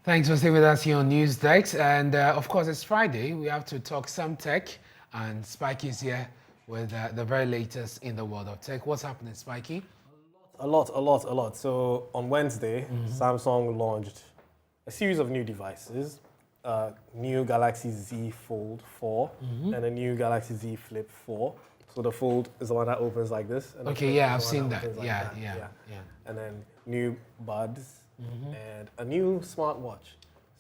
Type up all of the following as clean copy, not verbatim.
Thanks for staying with us here on News Desk. And of course, it's Friday. We have to talk some tech. And Spiky is here with the very latest in the world of tech. What's happening, Spiky? A lot. So on Wednesday, Samsung launched a series of new devices. New Galaxy Z Fold 4 and a new Galaxy Z Flip 4. So the Fold is the one that opens like this. And Okay, yeah, I've seen that. Like Yeah. And then new buds and a new smartwatch.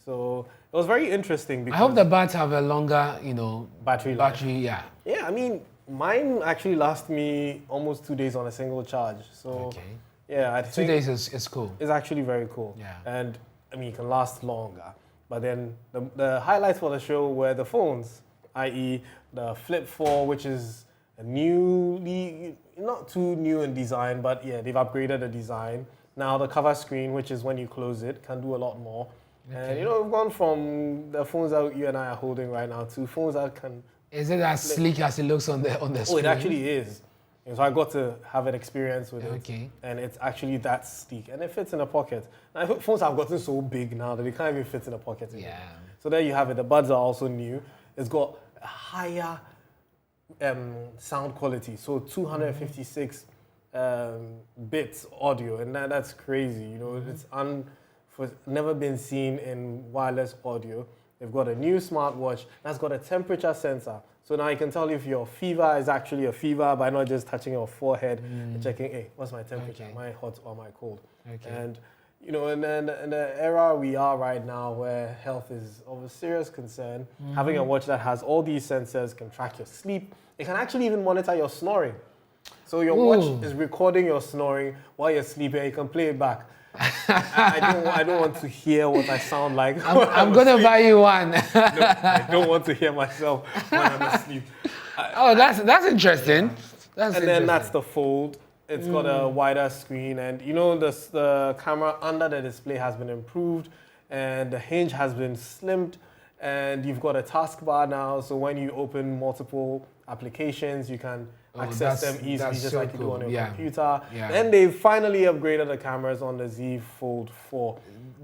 So it was very interesting because I hope the buds have a longer, battery life. yeah. Yeah, I mean, mine actually lasts me almost 2 days on a single charge. So Okay. yeah, I 2 think days is cool. it's actually very cool. Yeah. And I mean, it can last longer. But then the highlights for the show were the phones, i.e. the Flip 4, which is a newly, not too new in design, but yeah, they've upgraded the design. Now the cover screen, which is when you close it, can do a lot more. And we've gone from the phones that you and I are holding right now to phones that can... Is it as sleek as it looks on the screen? Oh, it actually is. And so I got to have an experience with Okay. it. And it's actually that sleek. And it fits in a pocket. Now, phones have gotten so big now that they can't even fit in a pocket anymore. Yeah. So there you have it. The buds are also new. It's got a higher sound quality. So 256 bits audio. And that's crazy. It's never been seen in wireless audio. They've got a new smartwatch that's got a temperature sensor. So now you can tell if your fever is actually a fever by not just touching your forehead and checking, hey, what's my temperature? Am I hot or am I cold? Okay. And, and then in the era we are right now where health is of a serious concern, having a watch that has all these sensors can track your sleep. It can actually even monitor your snoring. So your watch is recording your snoring while you're sleeping and you can play it back. I don't want to hear what I sound like. I'm going to buy you one. No, I don't want to hear myself when I'm asleep. That's interesting. Then that's the Fold. It's got a wider screen, and the camera under the display has been improved, and the hinge has been slimmed, and you've got a taskbar now. So when you open multiple applications, you can access them easily, just like you do on your computer. Yeah. Then they finally upgraded the cameras on the Z Fold 4.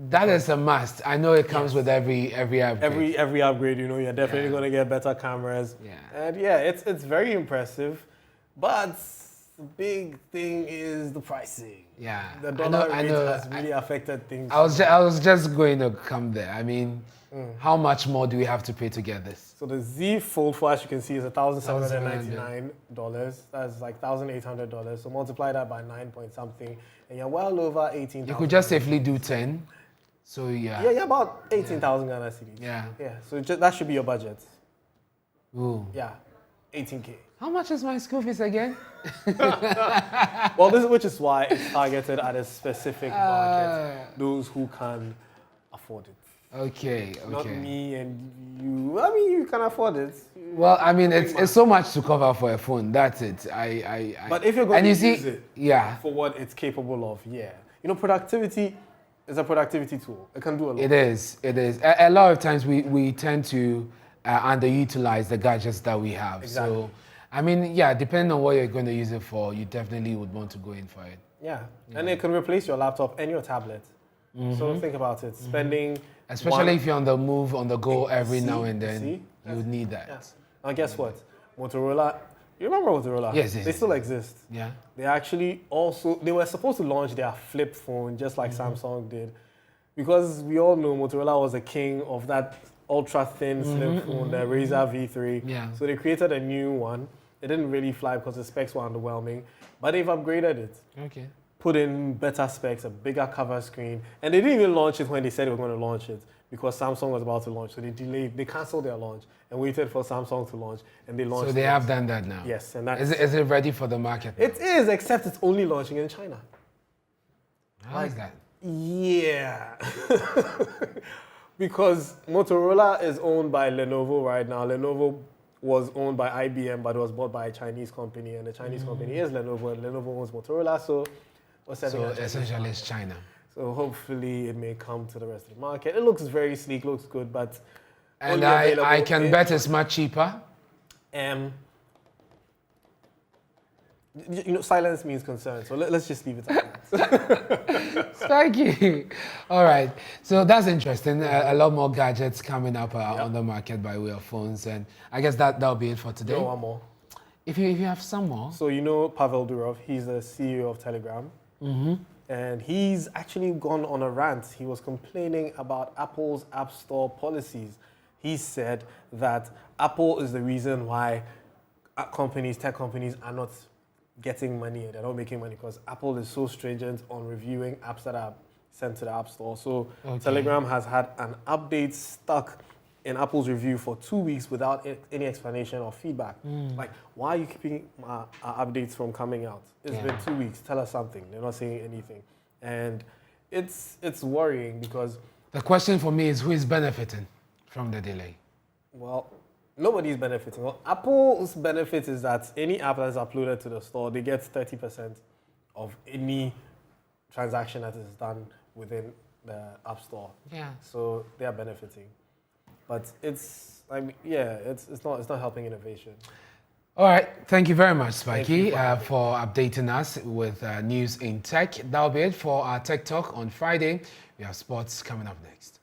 That is a must. I know it comes with every upgrade. Every upgrade, you're definitely going to get better cameras. Yeah. And yeah, it's very impressive. But the big thing is the pricing. Yeah. The dollar rate has really affected things. I was just going to come there. I mean, how much more do we have to pay to get this? So the Z Fold 4, as you can see, is $1,799. That's like $1,800. So multiply that by 9 point something, and you're well over 18,000. You could just safely do 10. So yeah. Yeah, about 18,000 Ghana cedis. Yeah. Yeah. So that should be your budget. Ooh. Yeah, 18K. How much is my school fees again? Well, which is why it's targeted at a specific market, those who can afford it. Okay. Not me and you. I mean, you can afford it. Well, I mean, it's so much to cover for a phone. That's it. But if you're going to use it for what it's capable of, productivity is a productivity tool. It can do a lot. It is. A lot of times we tend to underutilize the gadgets that we have. Exactly. So, I mean, depending on what you're going to use it for, you definitely would want to go in for it. Yeah. And it can replace your laptop and your tablet. So think about it. Spending... Especially if you're on the move, on the go every now and then, you would need that. Yeah. Now guess what? Motorola, you remember Motorola? Yes. They still exist. Yeah. They actually they were supposed to launch their flip phone just like Samsung did. Because we all know Motorola was the king of that ultra thin slim phone, the Razr V3. Yeah. So they created a new one. It didn't really fly because the specs were underwhelming, but they've upgraded it. Okay. Put in better specs, a bigger cover screen, and they didn't even launch it when they said they were going to launch it because Samsung was about to launch. So they canceled their launch and waited for Samsung to launch, and they launched. So they have done that now. Yes, and is it ready for the market now? It is, except it's only launching in China. How is that? Yeah, because Motorola is owned by Lenovo right now. Lenovo was owned by IBM, but it was bought by a Chinese company, and the Chinese company is Lenovo, and Lenovo owns Motorola. So essentially it's China. So hopefully it may come to the rest of the market. It looks very sleek, looks good, but and I can bet it's much cheaper. You know, silence means concern. So let's just leave it at that. Spiky. All right. So that's interesting. A lot more gadgets coming up on the market by way of phones. And I guess that'll be it for today. No, one more. If you have some more. So you know Pavel Durov, he's the CEO of Telegram. And he's actually gone on a rant. He was complaining about Apple's App Store policies. He said that Apple is the reason why tech companies are not getting money and they're not making money because Apple is so stringent on reviewing apps that are sent to the App Store. So Telegram has had an update stuck in Apple's review for 2 weeks without any explanation or feedback. Like, why are you keeping our updates from coming out? It's been 2 weeks. Tell us something. They're not saying anything. And it's worrying because... The question for me is who is benefiting from the delay? Well, nobody's benefiting. Well, Apple's benefit is that any app that is uploaded to the store, they get 30% of any transaction that is done within the App Store. Yeah. So they are benefiting. But it's not helping innovation. All right. Thank you very much, Spiky, for updating us with news in tech. That'll be it for our Tech Talk on Friday. We have sports coming up next.